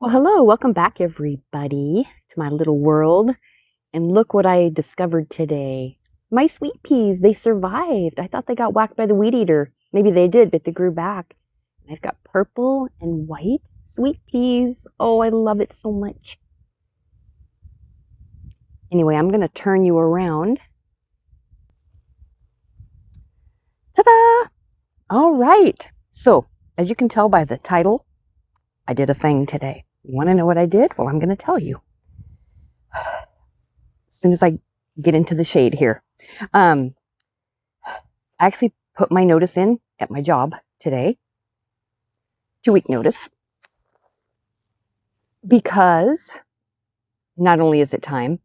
Well, hello, welcome back, everybody, to my little world. And look what I discovered today. My sweet peas, they survived. I thought they got whacked by the weed eater. Maybe they did, but they grew back. And I've got purple and white sweet peas. Oh, I love it so much. Anyway, I'm going to turn you around. Ta-da! All right. So, as you can tell by the title, I did a thing today. You want to know what I did? Well, I'm going to tell you. As soon as I get into the shade here. I actually put my notice in at my job today, 2-week notice, because not only is it time,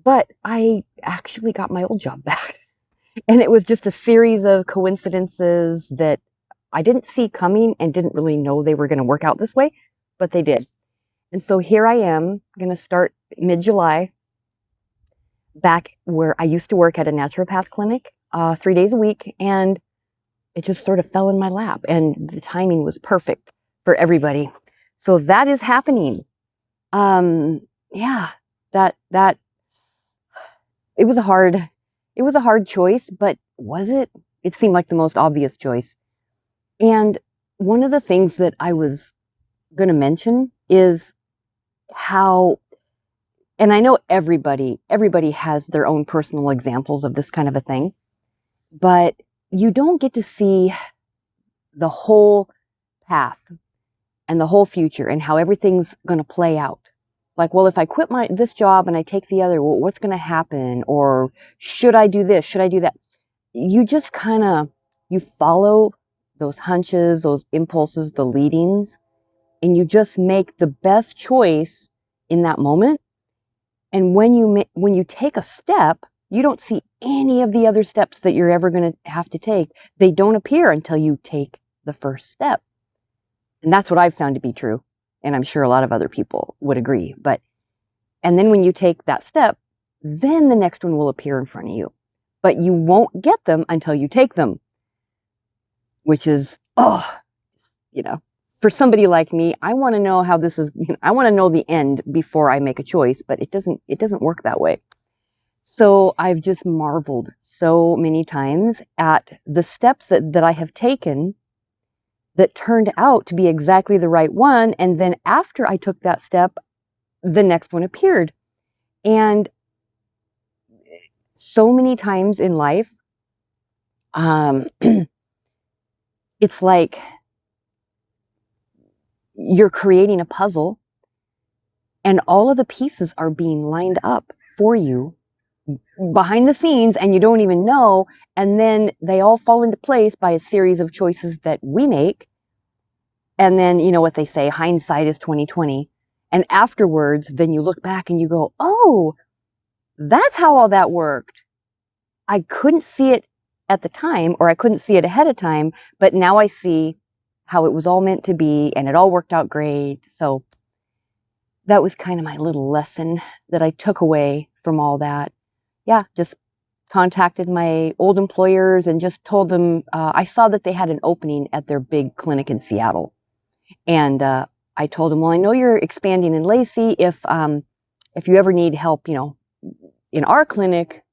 but I actually got my old job back. And it was just a series of coincidences that I didn't see coming and didn't really know they were going to work out this way, but they did. And so here I am, going to start mid-July back where I used to work at a naturopath clinic 3 days a week, and it just sort of fell in my lap, and the timing was perfect for everybody. So that is happening. Yeah, that it was a hard choice, but was it? It seemed like the most obvious choice. And one of the things that I was going to mention is how, and I know everybody has their own personal examples of this kind of a thing, but you don't get to see the whole path and the whole future and how everything's going to play out. Like, well, if I quit this job and I take the other, well, what's going to happen? Or should I do this? Should I do that? You just you follow those hunches, those impulses, the leadings, and you just make the best choice in that moment. And when you take a step, you don't see any of the other steps that you're ever going to have to take. They don't appear until you take the first step. And that's what I've found to be true. And I'm sure a lot of other people would agree. And then when you take that step, then the next one will appear in front of you. But you won't get them until you take them. Which is, for somebody like me, I want to know how this is, I want to know the end before I make a choice, but it doesn't work that way. So I've just marveled so many times at the steps that I have taken that turned out to be exactly the right one. And then after I took that step, the next one appeared. And so many times in life, it's like you're creating a puzzle and all of the pieces are being lined up for you behind the scenes and you don't even know. And then they all fall into place by a series of choices that we make. And then, you know what they say, hindsight is 20/20. And afterwards, then you look back and you go, oh, that's how all that worked. I couldn't see it at the time, or I couldn't see it ahead of time, but now I see how it was all meant to be and it all worked out great. So that was kind of my little lesson that I took away from all that. Yeah, just contacted my old employers and just told them, I saw that they had an opening at their big clinic in Seattle. And I told them, well, I know you're expanding in Lacey. If you ever need help, in our clinic,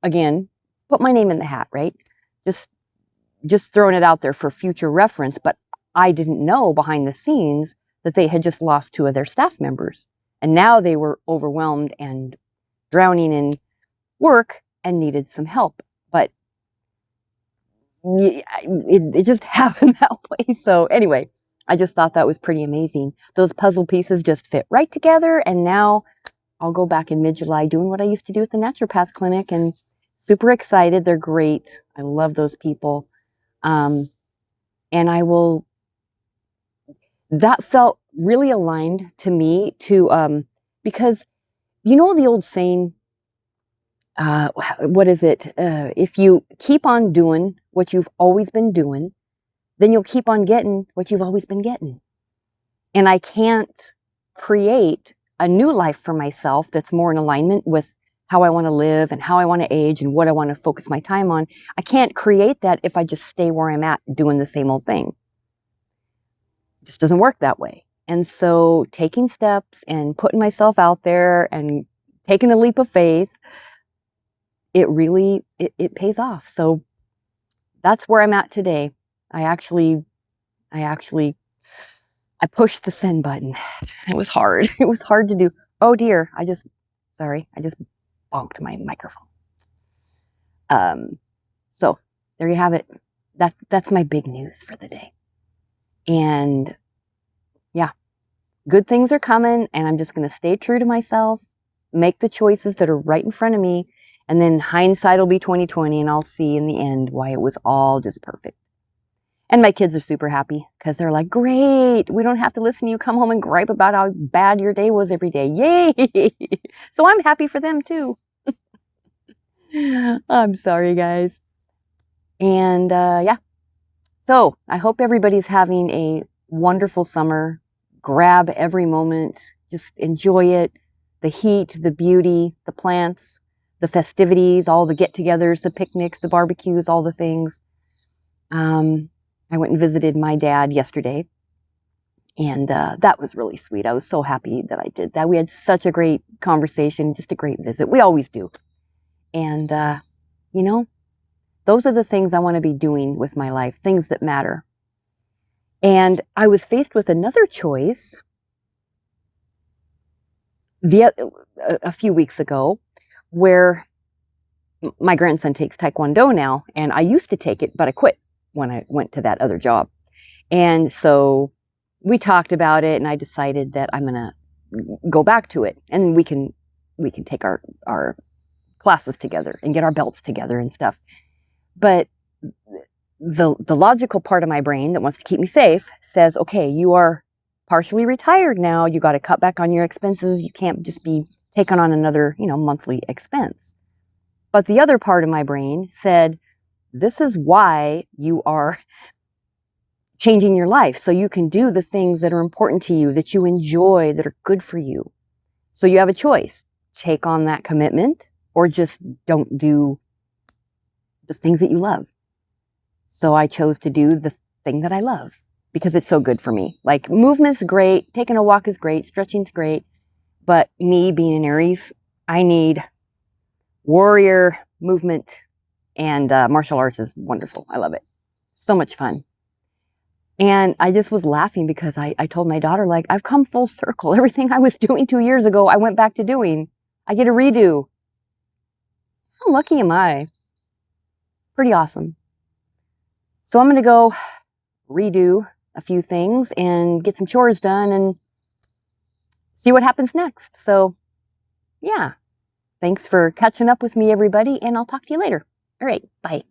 again, put my name in the hat, right? Just throwing it out there for future reference. But I didn't know behind the scenes that they had just lost 2 of their staff members. And now they were overwhelmed and drowning in work and needed some help. But it just happened that way. So anyway, I just thought that was pretty amazing. Those puzzle pieces just fit right together. And now I'll go back in mid-July doing what I used to do at the naturopath clinic, and super excited. They're great. I love those people. And that felt really aligned to me because you know the old saying, what is it? If you keep on doing what you've always been doing, then you'll keep on getting what you've always been getting. And I can't create a new life for myself that's more in alignment with how I want to live and how I want to age and what I want to focus my time on. I can't create that if I just stay where I'm at doing the same old thing. It just doesn't work that way. And so taking steps and putting myself out there and taking a leap of faith, it really, it pays off. So that's where I'm at today. I pushed the send button. It was hard. It was hard to do. Oh dear. I just bonked my microphone. So there you have it. That's my big news for the day. And yeah, good things are coming, and I'm just going to stay true to myself, make the choices that are right in front of me, and then hindsight will be 2020, and I'll see in the end why it was all just perfect. And my kids are super happy because they're like, great, we don't have to listen to you come home and gripe about how bad your day was every day. Yay! So I'm happy for them too. I'm sorry, guys. And yeah. So I hope everybody's having a wonderful summer. Grab every moment. Just enjoy it. The heat, the beauty, the plants, the festivities, all the get-togethers, the picnics, the barbecues, all the things. I went and visited my dad yesterday, and that was really sweet. I was so happy that I did that. We had such a great conversation, just a great visit. We always do. And, you know, those are the things I want to be doing with my life, things that matter. And I was faced with another choice a few weeks ago, where my grandson takes Taekwondo now, and I used to take it, but I quit when I went to that other job. And so we talked about it, and I decided that I'm going to go back to it, and we can take our classes together and get our belts together and stuff. But the logical part of my brain that wants to keep me safe says, okay, you are partially retired now. You got to cut back on your expenses. You can't just be taking on another, monthly expense. But the other part of my brain said, this is why you are changing your life, so you can do the things that are important to you, that you enjoy, that are good for you. So you have a choice. Take on that commitment, or just don't do the things that you love. So I chose to do the thing that I love because it's so good for me. Like, movement's great, taking a walk is great, stretching's great, but me being an Aries, I need warrior movement, and martial arts is wonderful. I love it. So much fun. And I just was laughing because I told my daughter, like, I've come full circle. Everything I was doing 2 years ago, I went back to doing. I get a redo. How lucky am I? Pretty awesome. So I'm going to go redo a few things and get some chores done and see what happens next. So yeah, thanks for catching up with me, everybody, and I'll talk to you later. All right, bye.